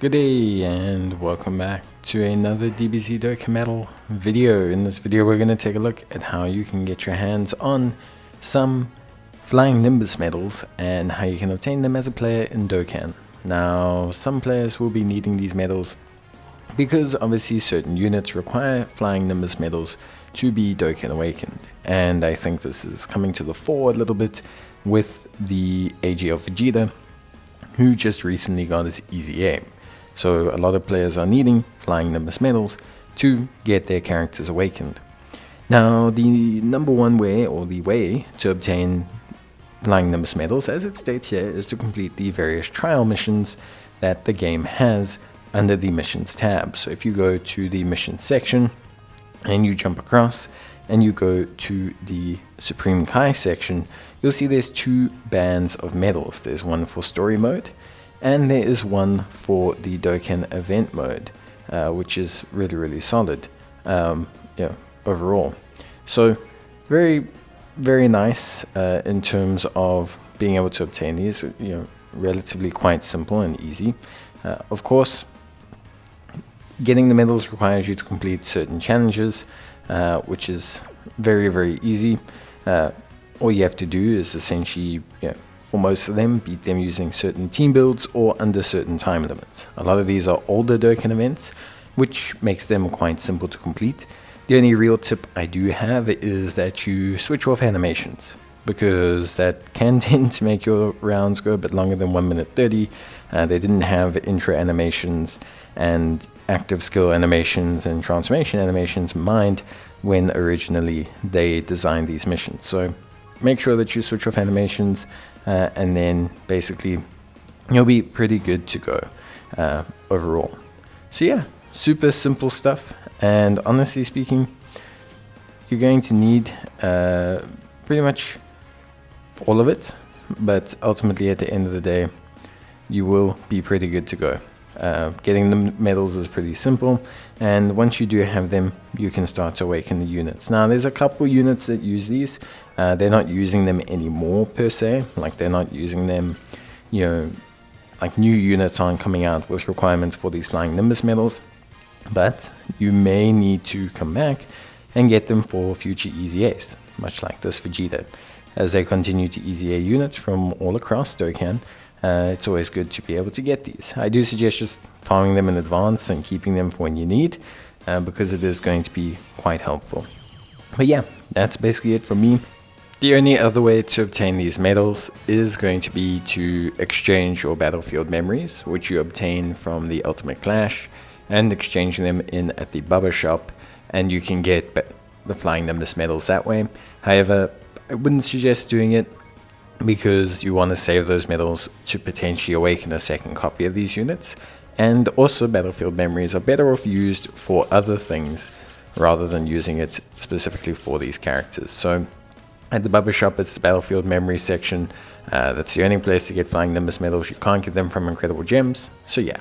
Good day and welcome back to another DBZ Dokkan Battle video. In this video we're going to take a look at how you can get your hands on some Flying Nimbus Medals and how you can obtain them as a player in Dokkan. Now some players will be needing these medals because obviously certain units require Flying Nimbus Medals to be Dokkan awakened, and I think this is coming to the fore a little bit with the AGL Vegeta, who just recently got his easy aim. So a lot of players are needing Flying Nimbus Medals to get their characters awakened. Now the number one way, or the way to obtain Flying Nimbus Medals, as it states here, is to complete the various trial missions that the game has under the missions tab. So if you go to the missions section and you jump across and you go to the Supreme Kai section, you'll see there's two bands of medals. There's one for story mode and there is one for the Dokkan event mode, which is really solid overall. So very nice in terms of being able to obtain these, relatively quite simple and easy. Of course, getting the medals requires you to complete certain challenges, which is very easy. All you have to do is essentially, for most of them, beat them using certain team builds or under certain time limits. A lot of these are older Dokkan events, which makes them quite simple to complete. The only real tip I do have is that you switch off animations, because that can tend to make your rounds go a bit longer than 1 minute 30. They didn't have intro animations and active skill animations and transformation animations in mind when originally they designed these missions. So make sure that you switch off animations and then basically you'll be pretty good to go overall. So yeah, super simple stuff, and honestly speaking, you're going to need pretty much all of it, but ultimately at the end of the day you will be pretty good to go. Getting the medals is pretty simple, and once you do have them, you can start to awaken the units. Now there's a couple units that use these. They're not using them anymore per se, like they're not using them, like new units aren't coming out with requirements for these Flying Nimbus medals, but you may need to come back and get them for future EZAs, much like this Vegeta. As they continue to EZA units from all across Dokkan, it's always good to be able to get these. I do suggest just farming them in advance and keeping them for when you need, because it is going to be quite helpful. But yeah, that's basically it from me. The only other way to obtain these medals is going to be to exchange your battlefield memories, which you obtain from the Ultimate Clash, and exchanging them in at the Bubba shop, and you can get the Flying Nimbus medals that way. However, I wouldn't suggest doing it, because you want to save those medals to potentially awaken a second copy of these units, and also battlefield memories are better off used for other things rather than using it specifically for these characters. So at the Bubba shop, it's the battlefield memory section. That's the only place to get Flying Nimbus medals. You can't get them from Incredible Gems. So yeah,